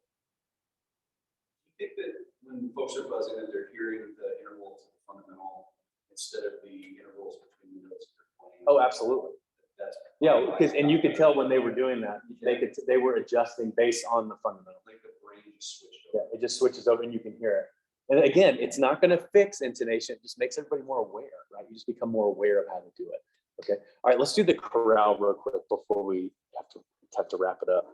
I think that when folks are buzzing, that they're hearing the intervals of the fundamental instead of the intervals between the notes they're playing. Oh, absolutely. That's Yeah, because and you could tell when they were doing that, they were adjusting based on the fundamental. like the brain just switched Yeah, over. it just switches over and you can hear it. And again, it's not going to fix intonation. It just makes everybody more aware, right? You just become more aware of how to do it. Okay. All right, let's do the chorale real quick before we have to wrap it up.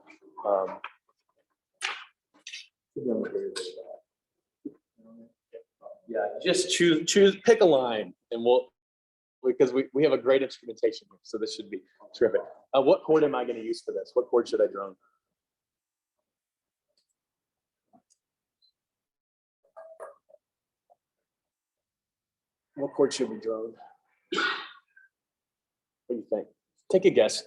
Yeah, just pick a line and because we have a great instrumentation here, so this should be terrific. What chord am I going to use for this? What chord should I drone? What chord should we drone? What do you think? Take a guess.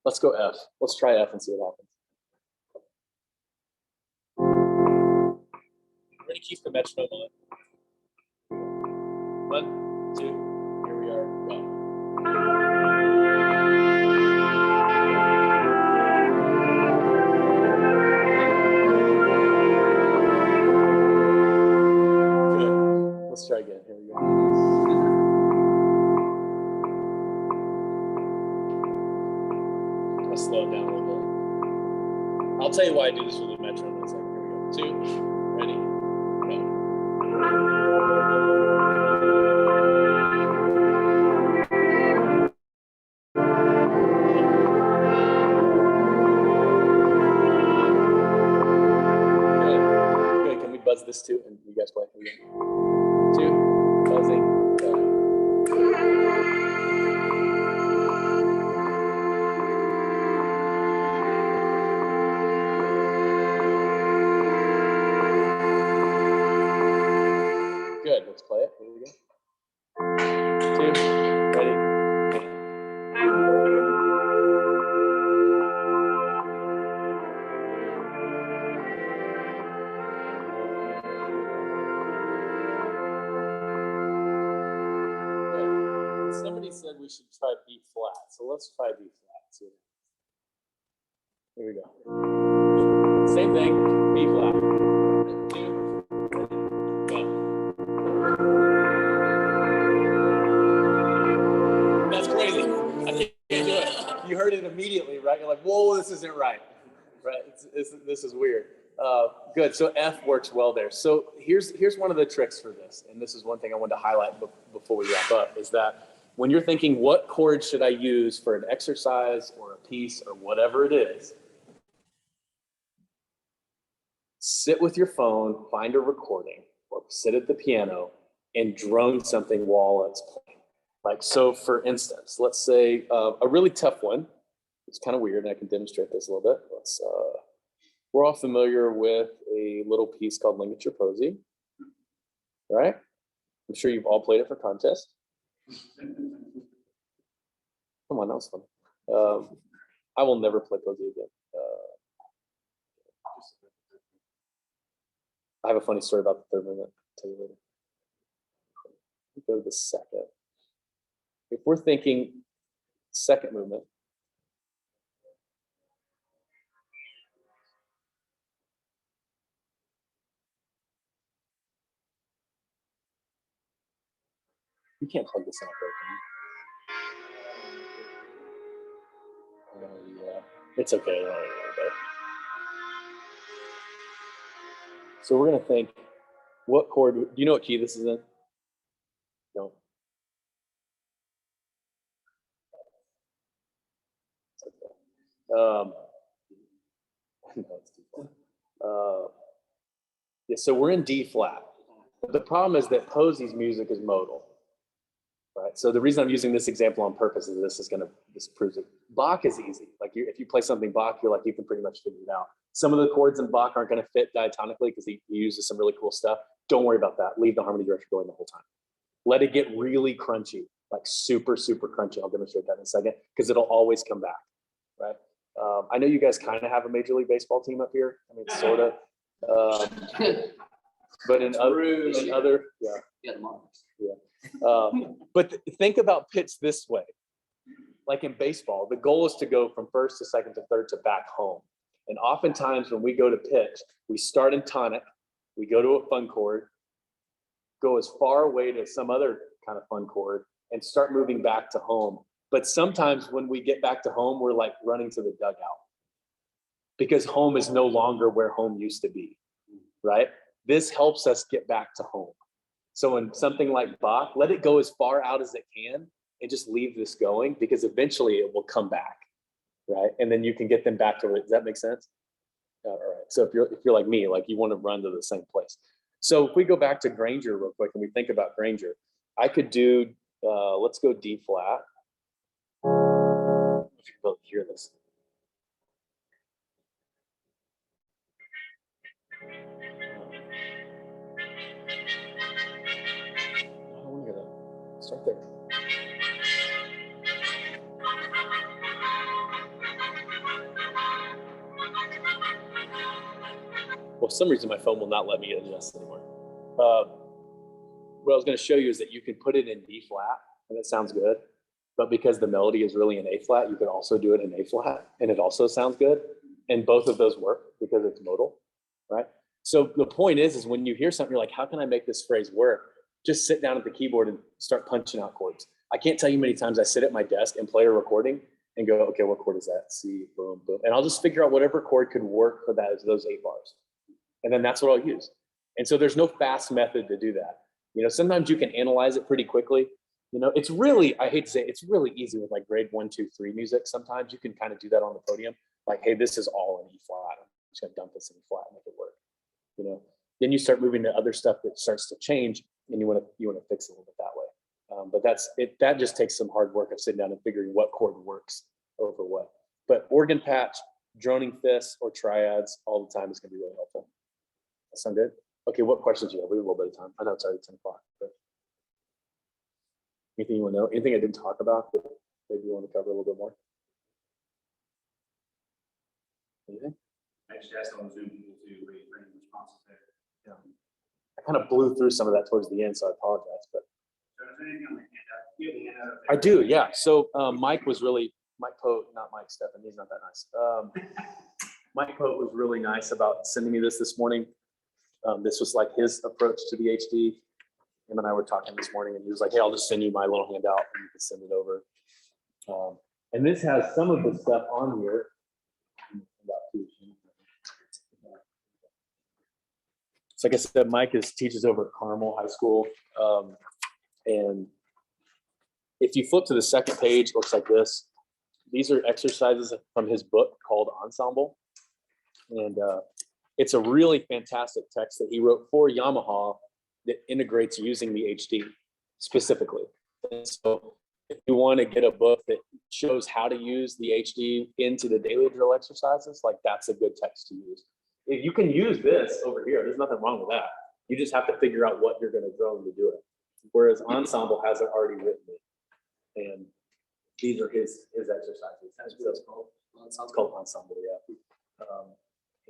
Let's go F. Let's try F and see what happens. We're going to keep the metronome on. 1, 2, here we are. Go. Good. Let's try again. Here we go. I'll slow it down a little bit. I'll tell you why I do this with the metronome in a second. Here we go. 2, ready, go. Good. Can we buzz this too? And you guys play. Here we go. 2, buzzing, go. Good, let's play it. Here we go. 2, ready. Good. Somebody said we should try B flat, so let's try B flat. See. Here we go. Same thing, B flat. 2, ready, go. That's crazy. I can't do it. You heard it immediately, right? You're like, whoa, this isn't right. Right? This is weird. Good. So F works well there. So here's one of the tricks for this, and this is one thing I wanted to highlight before we wrap up, is that when you're thinking, what chord should I use for an exercise or a piece or whatever it is, sit with your phone, find a recording, or sit at the piano and drone something while it's playing. Like, so for instance, let's say a really tough one. It's kind of weird, and I can demonstrate this a little bit. We're all familiar with a little piece called Ligature Posy, right? I'm sure you've all played it for contest. Come on, that was fun. I will never play Posy again. I have a funny story about the third movement. I'll tell you later. Go to the second. If we're thinking second movement, you can't plug this in, right? Yeah, it's okay. Don't worry about it. So we're gonna think What chord, do you know what key this is in? No. No, it's too far. Yeah, so we're in D flat. The problem is that Posey's music is modal, right? So the reason I'm using this example on purpose is this proves it. Bach is easy. Like if you play something Bach, you're like, you can pretty much figure it out. Some of the chords in Bach aren't going to fit diatonically because he uses some really cool stuff. Don't worry about that. Leave the harmony director going the whole time. Let it get really crunchy, like super, super crunchy. I'll demonstrate that in a second because it'll always come back, right? I know you guys kind of have a Major League Baseball team up here. I mean, sort of. But in other, Yeah, the Monarchs. but think about pitch this way. Like in baseball, the goal is to go from first to second to third to back home. And oftentimes when we go to pitch, we start in tonic, we go to a fun chord, go as far away to some other kind of fun chord, and start moving back to home. But sometimes when we get back to home, we're like running to the dugout because home is no longer where home used to be, right? This helps us get back to home. So in something like Bach, let it go as far out as it can and just leave this going because eventually it will come back, right? And then you can get them back to it. Does that make sense? All right. So if you're like me, like you want to run to the same place. So if we go back to Granger real quick and we think about Granger, I could do, let's go D flat. I don't know if you can both hear this. I'm gonna start there. Well, for some reason my phone will not let me adjust anymore. What I was going to show you is that you can put it in D flat and it sounds good, but because the melody is really in A flat, you can also do it in A flat and it also sounds good. And both of those work because it's modal, right? So the point is when you hear something, you're like, how can I make this phrase work? Just sit down at the keyboard and start punching out chords. I can't tell you many times I sit at my desk and play a recording and go, okay, what chord is that? C, boom, boom. And I'll just figure out whatever chord could work for those 8 bars. And then that's what I'll use. And so there's no fast method to do that. You know, sometimes you can analyze it pretty quickly. You know, it's really, I hate to say it, it's really easy with like grade 1, 2, 3 music. Sometimes you can kind of do that on the podium. Like, hey, this is all in E flat. I'm just gonna dump this in E flat and make it work. You know, then you start moving to other stuff that starts to change and you want to fix it a little bit that way. But that's it. That just takes some hard work of sitting down and figuring what chord works over what. But organ patch, droning fifths, or triads all the time is going to be really helpful. That sound good? Okay, what questions do you have? We have a little bit of time. I know it's already 10 o'clock. But anything you want to know? Anything I didn't talk about that maybe you want to cover a little bit more? Anything? I just asked on Zoom people to rate any responses there. Yeah. I kind of blew through some of that towards the end, so I apologize. But So is there anything on the handout? You have the handout up I there. do, yeah. So Mike Pote, not Mike Steffen, he's not that nice. Mike Pote was really nice about sending me this morning. This was like his approach to the HD. Him and I were talking this morning and he was like, hey, I'll just send you my little handout and you can send it over. And this has some of the stuff on here. So like I said, Mike teaches over at Carmel High School. And if you flip to the second page, it looks like this. These are exercises from his book called Ensemble. And it's a really fantastic text that he wrote for Yamaha that integrates using the HD specifically. And so if you want to get a book that shows how to use the HD into the daily drill exercises, like that's a good text to use. If you can use this over here, there's nothing wrong with that. You just have to figure out what you're going to drill to do it. Whereas Ensemble has it already written in. And these are his exercises. That's what it's called. It's called Ensemble, yeah.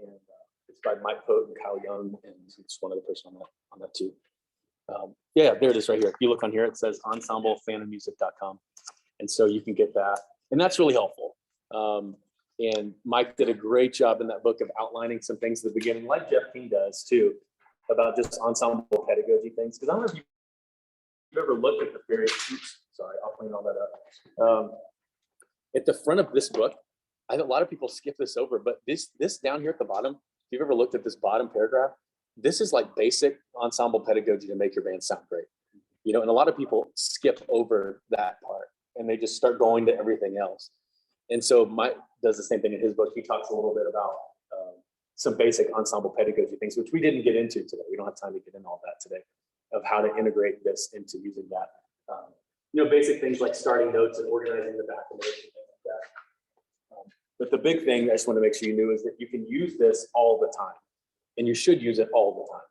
And it's by Mike Pote and Kyle Young, and it's one other person on that too. Yeah, there it is right here. If you look on here, it says ensemblephantommusic.com. And so you can get that. And that's really helpful. And Mike did a great job in that book of outlining some things at the beginning, like Jeff King does too, about just ensemble pedagogy things. Because I don't know if you've ever looked at the various, sorry, I'll clean all that up. At the front of this book, I think a lot of people skip this over, but this down here at the bottom, if you've ever looked at this bottom paragraph, this is like basic ensemble pedagogy to make your band sound great. You know, and a lot of people skip over that part and they just start going to everything else. And so Mike does the same thing in his book. He talks a little bit about some basic ensemble pedagogy things, which we didn't get into today. We don't have time to get into all that today, of how to integrate this into using that. You know, basic things like starting notes and organizing the back of notes and things like that. But the big thing I just want to make sure you knew is that you can use this all the time, and you should use it all the time.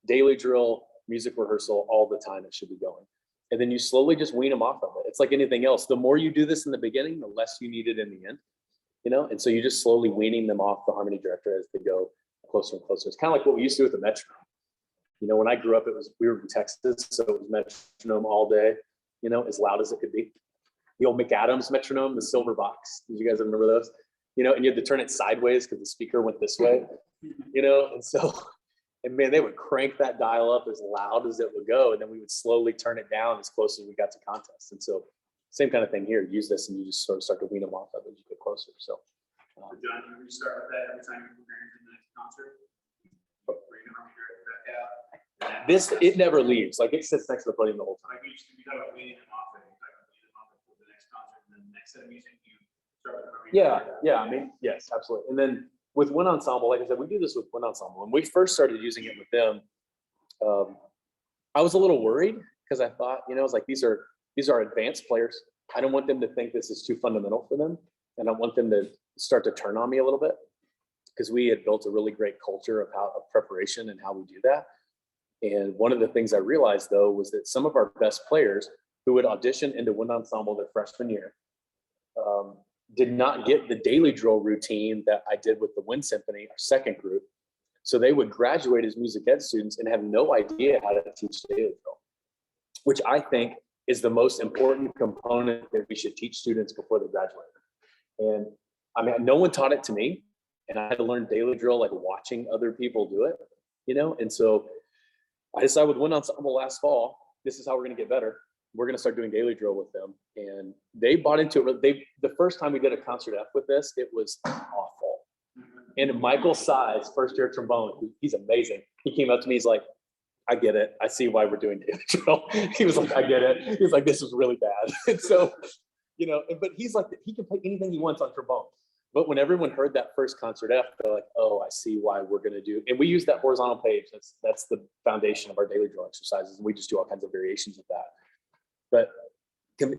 Daily drill, music rehearsal, all the time it should be going. And then you slowly just wean them off of it. It's like anything else. The more you do this in the beginning, the less you need it in the end. You know, and so you just slowly weaning them off the Harmony Director as they go closer and closer. It's kind of like what we used to do with the metronome. You know, when I grew up, we were in Texas, so it was metronome all day, you know, as loud as it could be. The old McAdams metronome, the silver box. Did you guys remember those? You know, and you had to turn it sideways because the speaker went this way, you know, and so, and man, they would crank that dial up as loud as it would go, and then we would slowly turn it down as close as we got to contest. And so, same kind of thing here. Use this, and you just sort of start to wean them off of it as you get closer. So, John, you restart with that every time you're preparing for the next concert. Bring the Harmony Director back out. this it never leaves. Like it sits next to the podium the whole time. Like you talk about weaning them off, and you talk about weaning them off for the next concert, and then the next set of music you start with the Harmony Director. Yeah. I mean, yes, absolutely. And then with Wind Ensemble, like I said, we do this with Wind Ensemble. When we first started using it with them, I was a little worried because I thought, you know, it's like these are advanced players. I don't want them to think this is too fundamental for them, and I want them to start to turn on me a little bit, because we had built a really great culture of preparation and how we do that. And one of the things I realized though was that some of our best players who would audition into Wind Ensemble their freshman year did not get the daily drill routine that I did with the Wind Symphony, our second group. So they would graduate as music ed students and have no idea how to teach daily drill, which I think is the most important component that we should teach students before they graduate. And I mean, no one taught it to me, and I had to learn daily drill, like watching other people do it, you know? And so I decided with Wind Ensemble last fall, this is how we're gonna get better. We're gonna start doing daily drill with them. And they bought into it. The first time we did a concert F with this, it was awful. And Michael Size, first year trombone, he's amazing. He came up to me, he's like, I get it. I see why we're doing daily drill. He was like, I get it. He was like, this is really bad. And so, you know, but he's like, he can play anything he wants on trombone. But when everyone heard that first concert F, they're like, oh, I see why we're going to do. And we use that horizontal page. That's the foundation of our daily drill exercises. And we just do all kinds of variations of that. But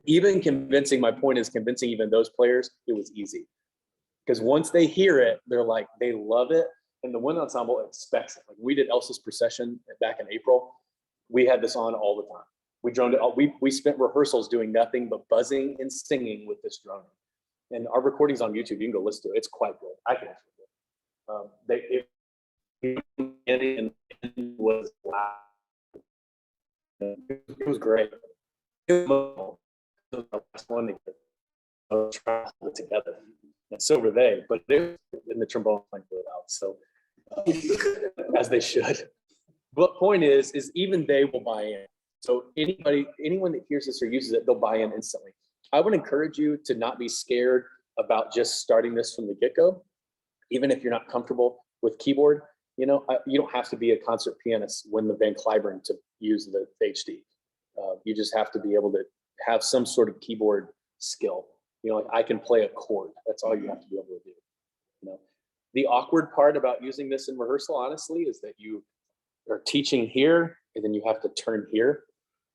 even convincing, my point is convincing even those players, it was easy. Because once they hear it, they're like, they love it. And the Wind Ensemble expects it. Like we did Elsa's Procession back in April. We had this on all the time. We droned it. We spent rehearsals doing nothing but buzzing and singing with this droning. And our recording's on YouTube. You can go listen to it. It's quite good. I can actually do it. It was loud. It was great. It was the last one to try to hold it together. And so were they, but they're in the trombone playing really loud. So as they should. But point is even they will buy in. So anyone that hears this or uses it, they'll buy in instantly. I would encourage you to not be scared about just starting this from the get-go, even if you're not comfortable with keyboard. You know, you don't have to be a concert pianist when the Van Cliburn to use the HD. You just have to be able to have some sort of keyboard skill. You know, like I can play a chord. That's all you have to be able to do. You know, the awkward part about using this in rehearsal, honestly, is that you are teaching here and then you have to turn here.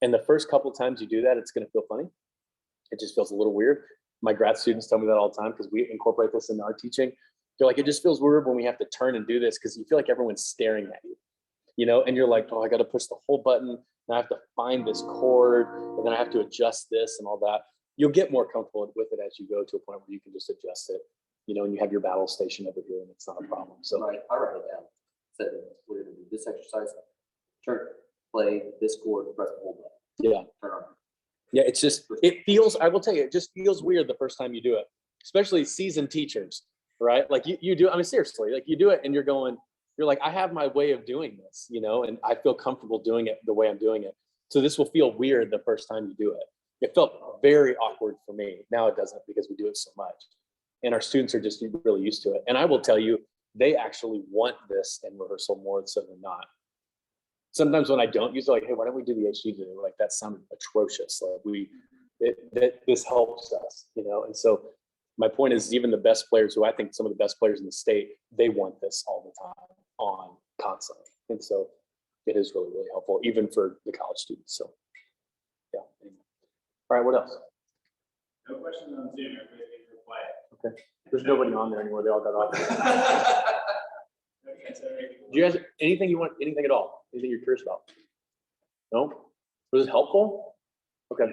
And the first couple of times you do that, it's going to feel funny. It just feels a little weird. My grad students tell me that all the time because we incorporate this in our teaching. They're like, it just feels weird when we have to turn and do this because you feel like everyone's staring at you, you know, and you're like, oh, I got to push the whole button. And I have to find this chord and then I have to adjust this and all that. You'll get more comfortable with it as you go to a point where you can just adjust it, you know, and you have your battle station over here and it's not a problem. So Right, I write it down. Said we're gonna do this exercise, turn, play this chord, press the whole button. yeah. Turn on. Yeah, it's just, it feels, I will tell you, it just feels weird the first time you do it, especially seasoned teachers, right? Like you do, I mean, seriously, like you do it and you're like, I have my way of doing this, you know, and I feel comfortable doing it the way I'm doing it. So this will feel weird the first time you do it. It felt very awkward for me. Now it doesn't because we do it so much. And our students are just really used to it. And I will tell you, they actually want this in rehearsal more so than not. sometimes when I don't use it, like, hey, why don't we do the HD today? Like, that sounded atrocious. Like this helps us, you know? And so my point is, even the best players, who I think some of the best players in the state, they want this all the time on constantly. And so it is really, really helpful, even for the college students. So yeah. All right, what else? No questions on Zoom, everybody's been quiet. Okay. There's nobody on there anymore. They all got off. Okay, so everything- Do you guys, anything you want, anything at all? Anything you're curious about? No? Was it helpful? Okay.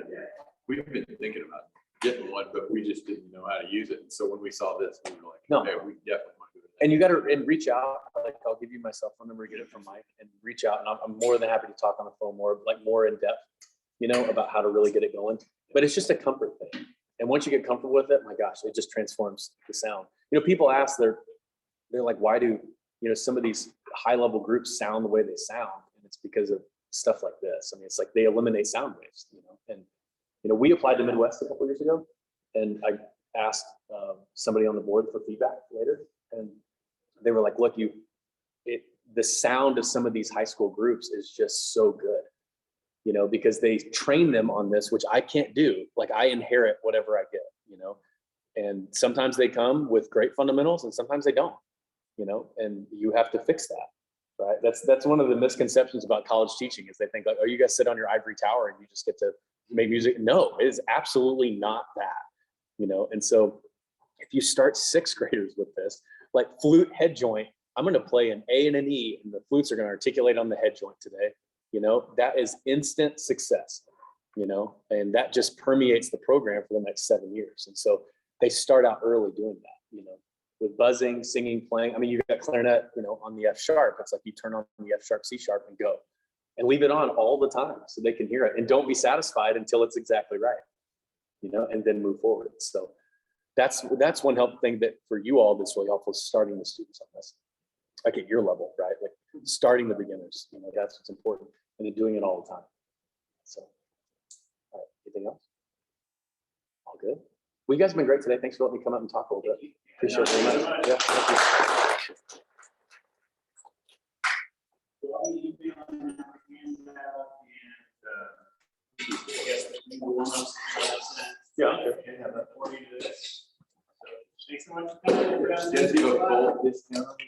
We've been thinking about getting one, but we just didn't know how to use it. And so when we saw this, we were like, No. hey, we definitely want to do it. And you got to, and reach out, like, I'll give you my cell phone number, get it from Mike, and reach out. And I'm more than happy to talk on the phone more in depth, you know, about how to really get it going. But it's just a comfort thing. And once you get comfortable with it, my gosh, it just transforms the sound. You know, people ask, they're like, why do, you know, some of these high level groups sound the way they sound? And it's because of stuff like this. I mean, it's like they eliminate sound waves, you know. And, you know, we applied to Midwest a couple of years ago, and I asked somebody on the board for feedback later. And they were like, look, the sound of some of these high school groups is just so good, you know, because they train them on this, which I can't do. Like, I inherit whatever I get, you know, and sometimes they come with great fundamentals and sometimes they don't, you know, and you have to fix that, right? That's one of the misconceptions about college teaching, is they think like, oh, you guys sit on your ivory tower and you just get to make music. No, it is absolutely not that, you know. And so if you start sixth graders with this, like flute head joint, I'm going to play an A and an E, and the flutes are going to articulate on the head joint today. You know, that is instant success, you know, and that just permeates the program for the next 7 years. And so they start out early doing that, you know, with buzzing, singing, playing. I mean, you've got clarinet, you know, on the F sharp. It's like you turn on the F sharp, C sharp, and go, and leave it on all the time so they can hear it, and don't be satisfied until it's exactly right, you know, and then move forward. So that's one helpful thing that for you all that's really helpful, is starting the students on this, like at your level, right? Like starting the beginners, you know, that's what's important, and then doing it all the time. So, all right, anything else? All good. Well, you guys have been great today. Thanks for letting me come out and talk a little bit. Appreciate it very much. Yeah, thank you. Well, you be on your hands out, and I guess the warm-ups, Yeah. and have that 40 to this. So, thanks so much for coming. We're done. Does he have a full discount?